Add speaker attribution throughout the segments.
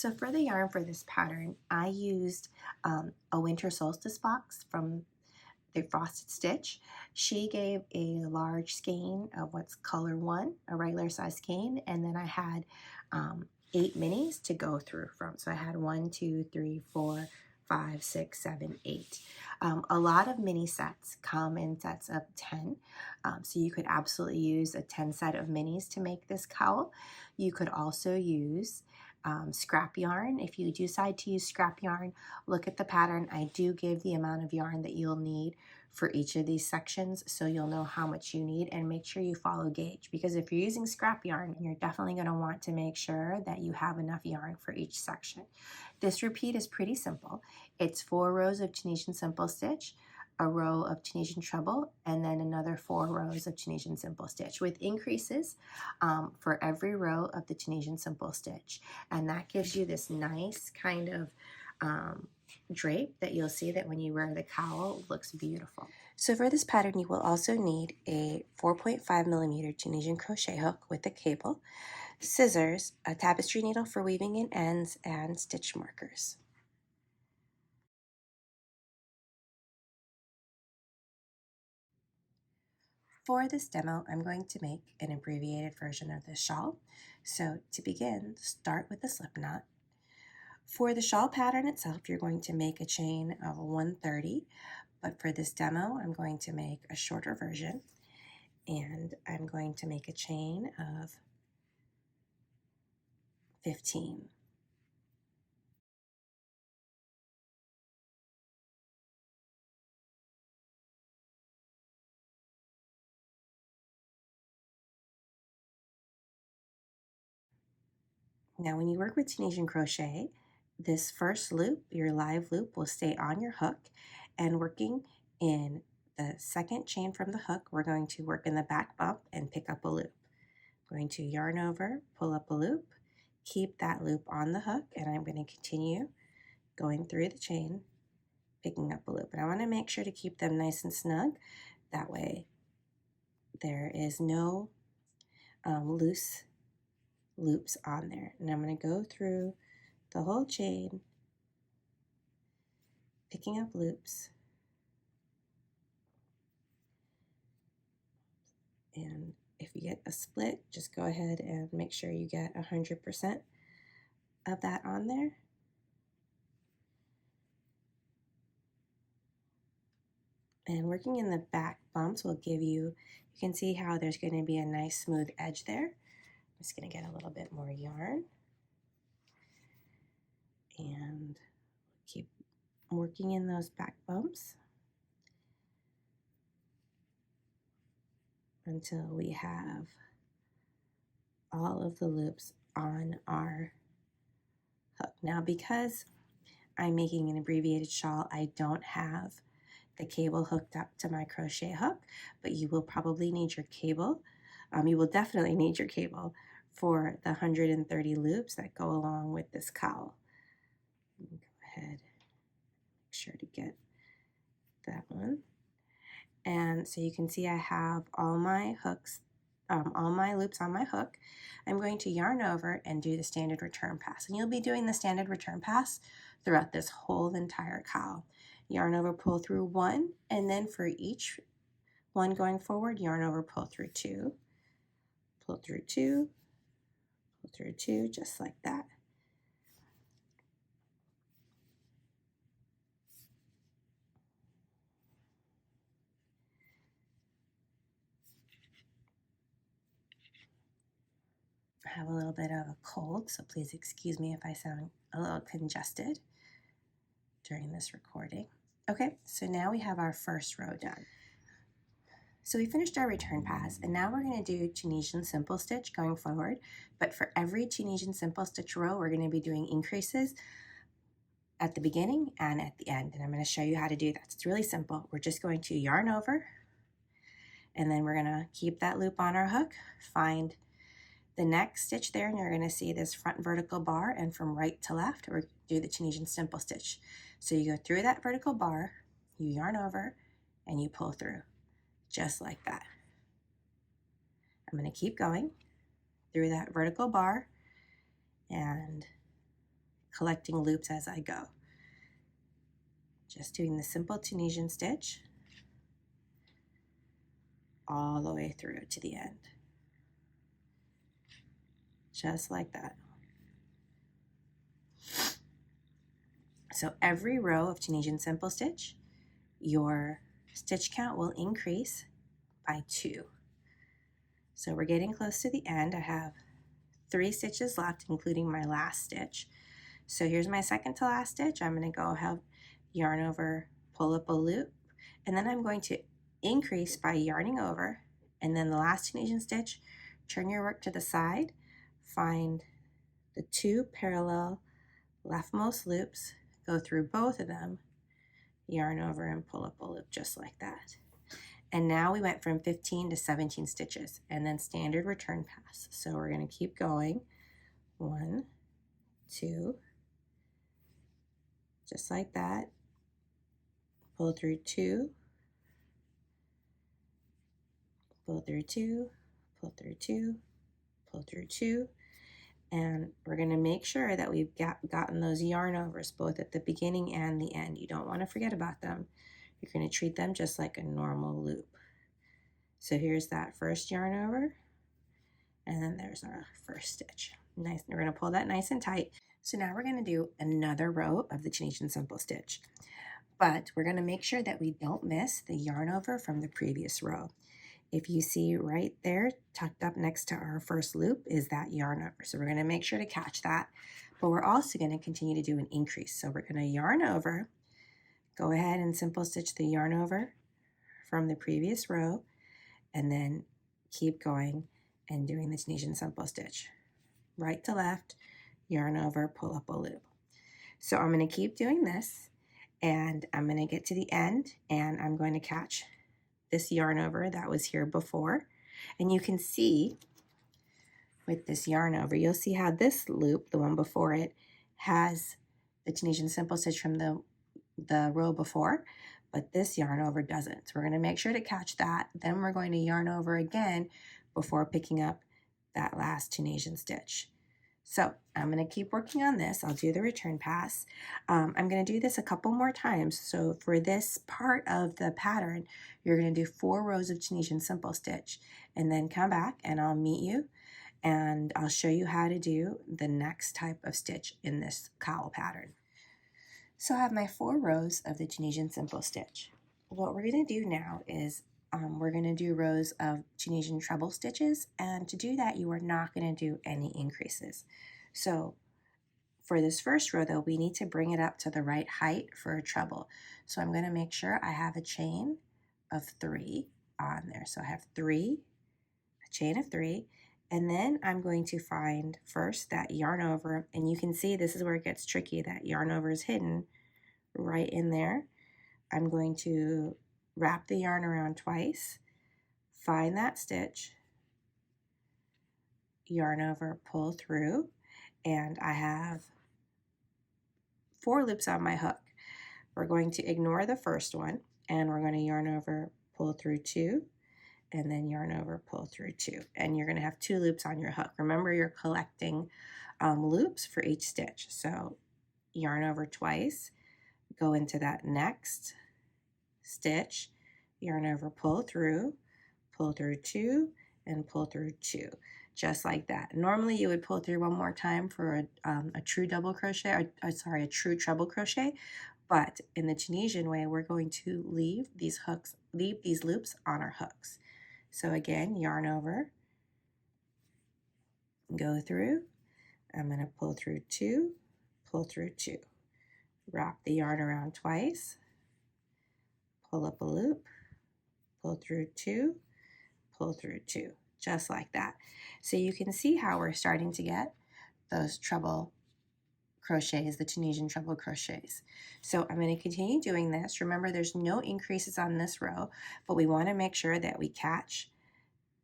Speaker 1: So for the yarn for this pattern, I used a winter solstice box from the Frosted Stitch. She gave a large skein of what's color 1, a regular size skein, and then I had 8 minis to go through from. So I had 1, 2, 3, 4, 5, 6, 7, 8. A lot of mini sets come in sets of 10, so you could absolutely use a 10 set of minis to make this cowl. You could also use scrap yarn. If you decide to use scrap yarn, look at the pattern. I do give the amount of yarn that you'll need for each of these sections, so you'll know how much you need, and make sure you follow gauge, because if you're using scrap yarn, you're definitely going to want to make sure that you have enough yarn for each section. This repeat is pretty simple. It's 4 rows of Tunisian simple stitch, a row of Tunisian treble, and then another 4 rows of Tunisian simple stitch with increases for every row of the Tunisian simple stitch. And that gives you this nice kind of drape that you'll see that when you wear the cowl looks beautiful. So for this pattern, you will also need a 4.5 millimeter Tunisian crochet hook with a cable, scissors, a tapestry needle for weaving in ends, and stitch markers. For this demo, I'm going to make an abbreviated version of this shawl. So to begin, start with the slip knot. For the shawl pattern itself, you're going to make a chain of 130, but for this demo, I'm going to make a shorter version, and I'm going to make a chain of 15. Now, when you work with Tunisian crochet, this first loop, your live loop, will stay on your hook, and working in the second chain from the hook, we're going to work in the back bump and pick up a loop. I'm going to yarn over, pull up a loop, keep that loop on the hook, and I'm going to continue going through the chain, picking up a loop. And I want to make sure to keep them nice and snug. That way there is no loose loops on there. And I'm going to go through the whole chain, picking up loops, and if you get a split, just go ahead and make sure you get 100% of that on there. And working in the back bumps will give you can see how there's going to be a nice smooth edge there. I'm just going to get a little bit more yarn and keep working in those back bumps until we have all of the loops on our hook. Now, because I'm making an abbreviated shawl, I don't have the cable hooked up to my crochet hook, but you will probably need your cable. You will definitely need your cable for the 130 loops that go along with this cowl. Go ahead, make sure to get that one. And so you can see I have all my hooks, all my loops on my hook. I'm going to yarn over and do the standard return pass. And you'll be doing the standard return pass throughout this whole entire cowl. Yarn over, pull through 1, and then for each one going forward, yarn over, pull through 2, pull through 2, pull through 2, just like that. I have a little bit of a cold, so please excuse me if I sound a little congested during this recording. Okay, so now we have our first row done. So we finished our return pass, and now we're going to do Tunisian simple stitch going forward, but for every Tunisian simple stitch row, we're going to be doing increases at the beginning and at the end, and I'm going to show you how to do that. It's really simple. We're just going to yarn over, and then we're going to keep that loop on our hook, find the next stitch there, and you're going to see this front vertical bar, and from right to left, we're do the Tunisian simple stitch. So you go through that vertical bar, you yarn over, and you pull through, just like that. I'm going to keep going through that vertical bar and collecting loops as I go. Just doing the simple Tunisian stitch all the way through to the end. Just like that. So every row of Tunisian simple stitch, your stitch count will increase by 2. So we're getting close to the end. I have 3 stitches left, including my last stitch. So here's my second to last stitch. I'm going to go ahead, yarn over, pull up a loop, and then I'm going to increase by yarning over, and then the last Tunisian stitch, turn your work to the side, find the 2 parallel leftmost loops, go through both of them, yarn over and pull up a loop just like that. And now we went from 15 to 17 stitches, and then standard return pass. So we're going to keep going. 1, 2, just like that. Pull through 2, pull through 2, pull through 2, pull through 2. And we're going to make sure that we've gotten those yarn overs both at the beginning and the end. You don't want to forget about them. You're going to treat them just like a normal loop. So here's that first yarn over, and then there's our first stitch. Nice. We're going to pull that nice and tight. So now we're going to do another row of the Tunisian simple stitch, but we're going to make sure that we don't miss the yarn over from the previous row. If you see right there, tucked up next to our first loop is that yarn over. So we're going to make sure to catch that, but we're also going to continue to do an increase. So we're going to yarn over, go ahead and simple stitch the yarn over from the previous row, and then keep going and doing the Tunisian simple stitch. Right to left, yarn over, pull up a loop. So I'm going to keep doing this, and I'm going to get to the end, and I'm going to catch this yarn over that was here before. And you can see with this yarn over, you'll see how this loop, the one before it, has the Tunisian simple stitch from the row before, but this yarn over doesn't. So we're going to make sure to catch that. Then we're going to yarn over again before picking up that last Tunisian stitch. So I'm going to keep working on this. I'll do the return pass. I'm going to do this a couple more times. So for this part of the pattern, you're going to do 4 rows of Tunisian simple stitch, and then come back and I'll meet you and I'll show you how to do the next type of stitch in this cowl pattern. So I have my 4 rows of the Tunisian simple stitch. What we're going to do now is we're going to do rows of Tunisian treble stitches, and to do that you are not going to do any increases. So for this first row though, we need to bring it up to the right height for a treble. So I'm going to make sure I have a chain of 3 on there. So I have 3, a chain of 3, and then I'm going to find first that yarn over, and you can see this is where it gets tricky. That yarn over is hidden right in there. I'm going to wrap the yarn around twice, find that stitch, yarn over, pull through, and I have 4 loops on my hook. We're going to ignore the first one, and we're going to yarn over, pull through 2, and then yarn over, pull through 2. And you're going to have 2 loops on your hook. Remember, you're collecting loops for each stitch. So yarn over twice, go into that next stitch, yarn over, pull through 2, and pull through 2, just like that. Normally you would pull through one more time for a true double crochet, or a true treble crochet, but in the Tunisian way, we're going to leave these loops on our hooks. So again, yarn over, go through, I'm going to pull through 2, pull through 2, wrap the yarn around twice, pull up a loop, pull through 2, pull through 2, just like that. So you can see how we're starting to get those treble crochets, the Tunisian treble crochets. So I'm going to continue doing this. Remember, there's no increases on this row, but we want to make sure that we catch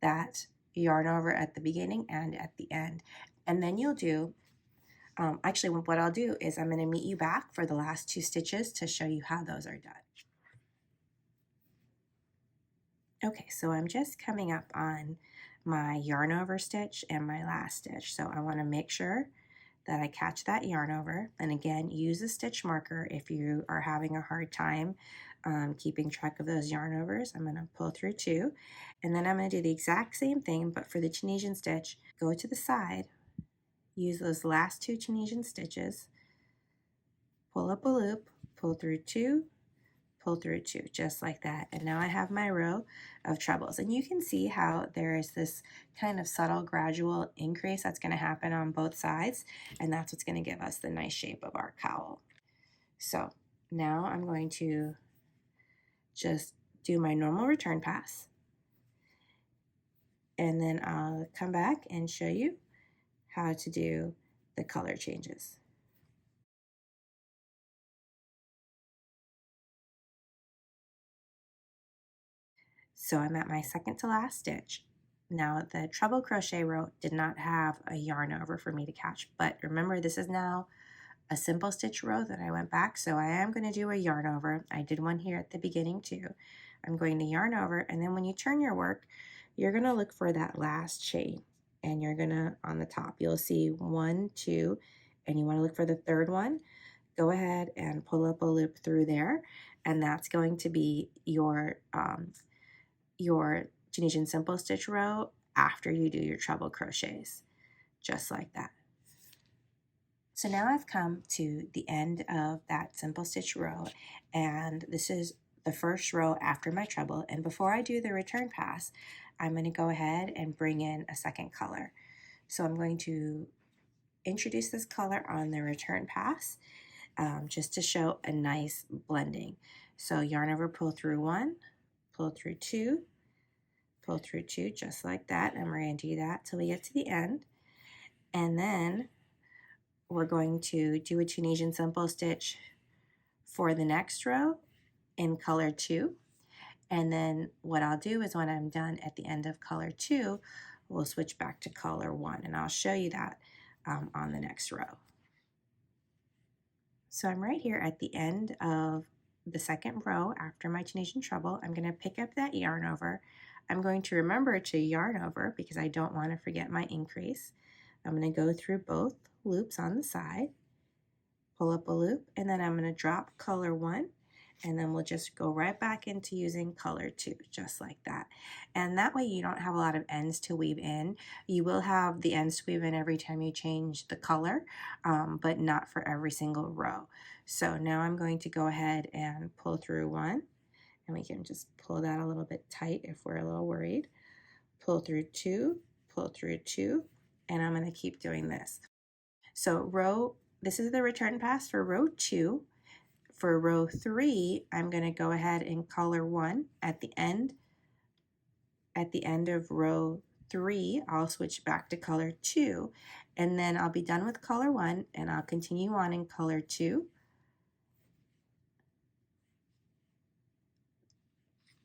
Speaker 1: that yarn over at the beginning and at the end. And then you'll do, actually what I'll do is I'm going to meet you back for the last 2 stitches to show you how those are done. Okay, so I'm just coming up on my yarn over stitch and my last stitch. So I want to make sure that I catch that yarn over. And again, use a stitch marker if you are having a hard time keeping track of those yarn overs. I'm going to pull through 2, and then I'm going to do the exact same thing, but for the Tunisian stitch, go to the side, use those last 2 Tunisian stitches, pull up a loop, pull through 2, pull through 2, just like that. And now I have my row of trebles. And you can see how there is this kind of subtle gradual increase that's going to happen on both sides, and that's what's going to give us the nice shape of our cowl. So now I'm going to just do my normal return pass, and then I'll come back and show you how to do the color changes. So I'm at my second to last stitch. Now the treble crochet row did not have a yarn over for me to catch, but remember this is now a simple stitch row that I went back, so I am going to do a yarn over. I did one here at the beginning too. I'm going to yarn over, and then when you turn your work, you're going to look for that last chain, and you're going to, on the top, you'll see 1, 2, and you want to look for the third one. Go ahead and pull up a loop through there, and that's going to be your Tunisian simple stitch row after you do your treble crochets, just like that. So now I've come to the end of that simple stitch row, and this is the first row after my treble. And before I do the return pass, I'm going to go ahead and bring in a second color. So I'm going to introduce this color on the return pass just to show a nice blending. So yarn over, pull through 1, pull through 2, pull through 2, just like that, and we're going to do that till we get to the end. And then we're going to do a Tunisian simple stitch for the next row in color 2. And then what I'll do is when I'm done at the end of color 2, we'll switch back to color 1, and I'll show you that on the next row. So I'm right here at the end of the second row after my Tunisian treble. I'm going to pick up that yarn over. I'm going to remember to yarn over because I don't want to forget my increase. I'm going to go through both loops on the side, pull up a loop, and then I'm going to drop color 1, and then we'll just go right back into using color 2, just like that. And that way you don't have a lot of ends to weave in. You will have the ends to weave in every time you change the color, but not for every single row. So now I'm going to go ahead and pull through 1, and we can just pull that a little bit tight if we're a little worried. Pull through 2, pull through 2, and I'm going to keep doing this. So this is the return pass for row 2. For row 3, I'm going to go ahead and color 1 at the end. At the end of row 3, I'll switch back to color 2, and then I'll be done with color 1, and I'll continue on in color 2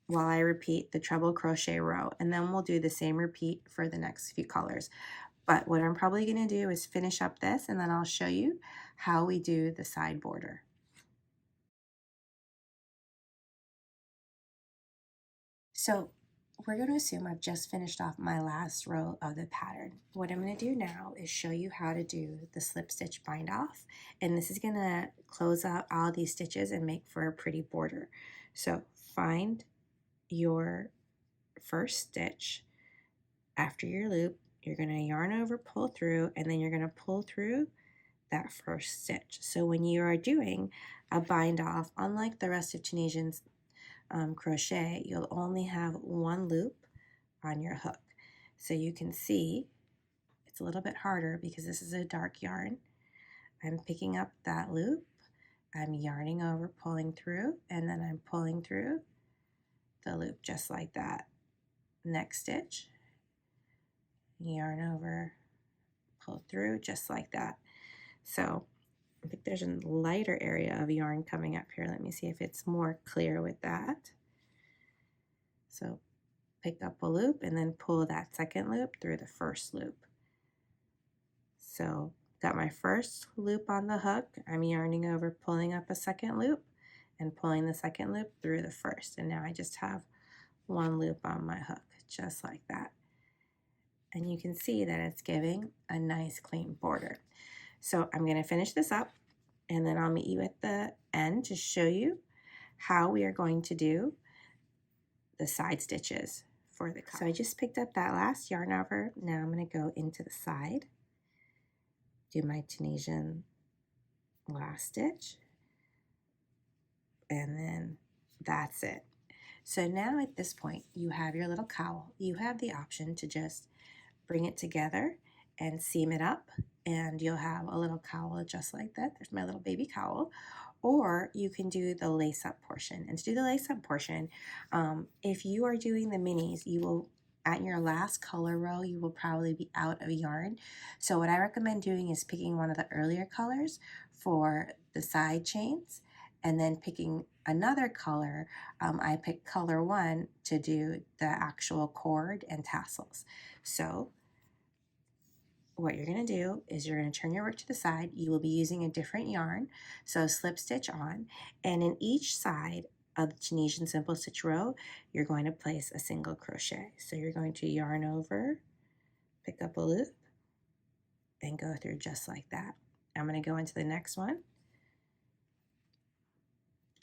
Speaker 1: while I repeat the treble crochet row, and then we'll do the same repeat for the next few colors. But what I'm probably going to do is finish up this, and then I'll show you how we do the side border. So we're going to assume I've just finished off my last row of the pattern. What I'm going to do now is show you how to do the slip stitch bind off, and this is going to close out all these stitches and make for a pretty border. So find your first stitch after your loop, you're going to yarn over, pull through, and then you're going to pull through that first stitch. So when you are doing a bind off, unlike the rest of Tunisian crochet, you'll only have one loop on your hook. So you can see it's a little bit harder because this is a dark yarn. I'm picking up that loop, I'm yarning over, pulling through, and then I'm pulling through the loop just like that. Next stitch, yarn over, pull through just like that. So I think there's a lighter area of yarn coming up here. Let me see if it's more clear with that. So pick up a loop and then pull that second loop through the first loop. So got my first loop on the hook, I'm yarning over, pulling up a second loop, and pulling the second loop through the first. And now I just have one loop on my hook, just like that. And you can see that it's giving a nice clean border. So I'm going to finish this up, and then I'll meet you at the end to show you how we are going to do the side stitches for the cowl. So I just picked up that last yarn over. Now I'm going to go into the side, do my Tunisian last stitch, and then that's it. So now at this point, you have your little cowl. You have the option to just bring it together and seam it up, and you'll have a little cowl just like that. There's my little baby cowl. Or you can do the lace up portion. And to do the lace up portion, if you are doing the minis, you will, at your last color row, you will probably be out of yarn. So what I recommend doing is picking one of the earlier colors for the side chains, and then picking another color. I picked color 1 to do the actual cord and tassels. So what you're going to do is you're going to turn your work to the side. You will be using a different yarn, so slip stitch on, and in each side of the Tunisian simple stitch row, you're going to place a single crochet. So you're going to yarn over, pick up a loop, and go through just like that. I'm going to go into the next one,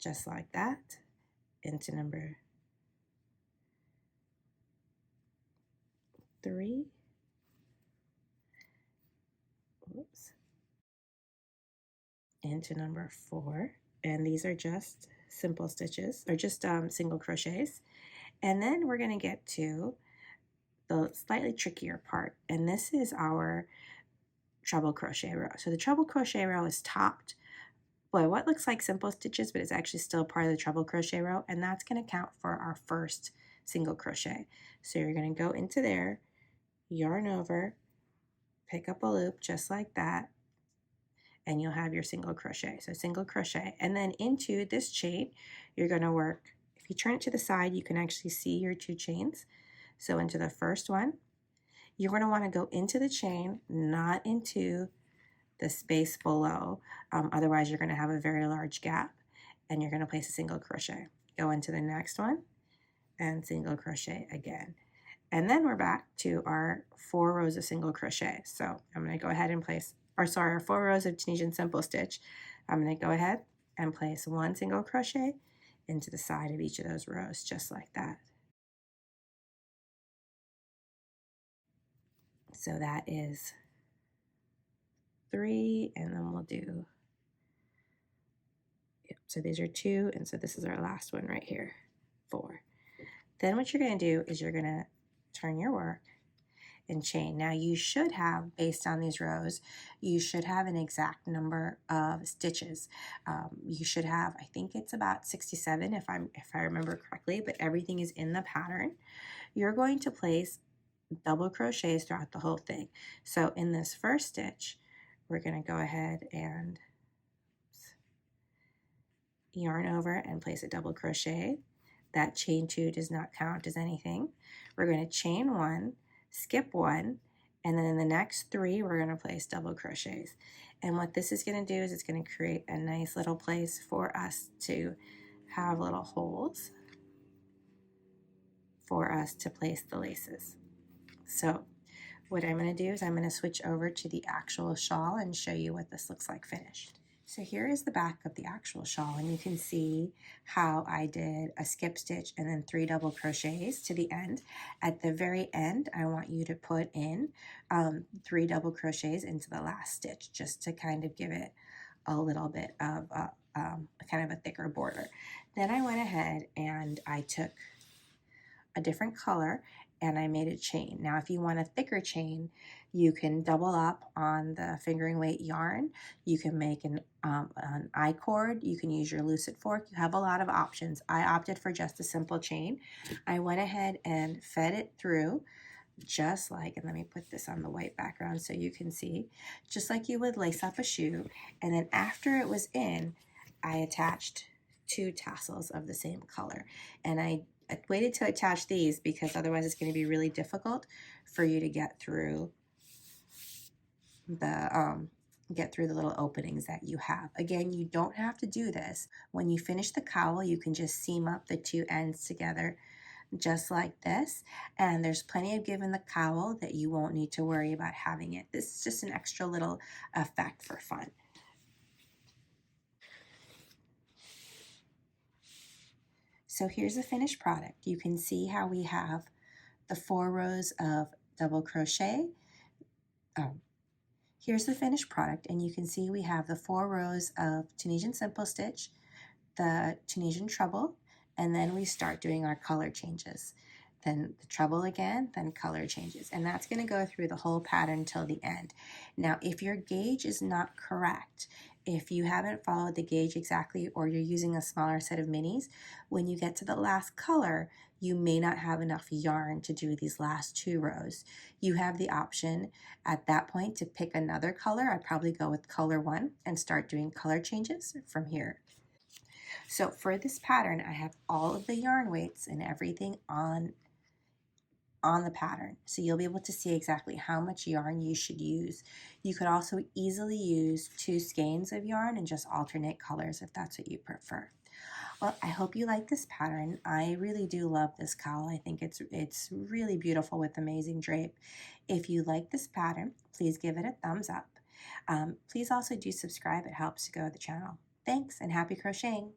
Speaker 1: just like that, into number 3. Whoops. Into number 4, and these are just simple stitches, or just single crochets. And then we're going to get to the slightly trickier part, and this is our treble crochet row. So the treble crochet row is topped by what looks like simple stitches, but it's actually still part of the treble crochet row, and that's going to count for our first single crochet. So you're going to go into there, yarn over, pick up a loop just like that, and you'll have your single crochet. So single crochet, and then into this chain, you're going to work. If you turn it to the side, you can actually see your 2 chains. So into the first one, you're going to want to go into the chain, not into the space below. Otherwise, you're going to have a very large gap, and you're going to place a single crochet. Go into the next one, and single crochet again. And then we're back to our 4 rows of single crochet. So I'm going to go ahead and place, our 4 rows of Tunisian simple stitch. I'm going to go ahead and place 1 single crochet into the side of each of those rows, just like that. So that is 3, and then we'll do, yep, so these are 2, and so this is our last one right here, 4. Then what you're going to do is you're going to turn your work and chain. Now you should have, based on these rows, you should have an exact number of stitches. You should have, I think it's about 67 if I remember correctly, but everything is in the pattern. You're going to place double crochets throughout the whole thing. So in this first stitch, we're going to go ahead and yarn over and place a double crochet. That chain 2 does not count as anything. We're going to chain 1, skip 1, and then in the next 3 we're going to place double crochets. And what this is going to do is it's going to create a nice little place for us to have little holes for us to place the laces. So what I'm going to do is I'm going to switch over to the actual shawl and show you what this looks like finished. So here is the back of the actual shawl, and you can see how I did a skip stitch and then 3 double crochets to the end. At the very end, I want you to put in 3 double crochets into the last stitch, just to kind of give it a little bit of kind of a thicker border. Then I went ahead and I took a different color and I made a chain. Now, if you want a thicker chain, you can double up on the fingering weight yarn. You can make an I-cord. You can use your lucid fork. You have a lot of options. I opted for just a simple chain. I went ahead and fed it through just like, and let me put this on the white background so you can see, just like you would lace up a shoe. And then after it was in, I attached 2 tassels of the same color. And I waited to attach these because otherwise it's going to be really difficult for you to get through the little openings that you have. Again, you don't have to do this. When you finish the cowl, you can just seam up the 2 ends together just like this, and there's plenty of give in the cowl that you won't need to worry about having it. This is just an extra little effect for fun. So here's the finished product. You can see how we have the 4 rows of double crochet. Here's the finished product, and you can see we have the 4 rows of Tunisian simple stitch, the Tunisian treble, and then we start doing our color changes. Then the treble again, then color changes. And that's going to go through the whole pattern till the end. Now, if your gauge is not correct, if you haven't followed the gauge exactly, or you're using a smaller set of minis, when you get to the last color, you may not have enough yarn to do these last 2 rows. You have the option at that point to pick another color. I'd probably go with color 1 and start doing color changes from here. So for this pattern, I have all of the yarn weights and everything on the pattern. So you'll be able to see exactly how much yarn you should use. You could also easily use 2 skeins of yarn and just alternate colors if that's what you prefer. Well, I hope you like this pattern. I really do love this cowl. I think it's really beautiful with amazing drape. If you like this pattern, please give it a thumbs up. Please also do subscribe. It helps to grow the channel. Thanks and happy crocheting.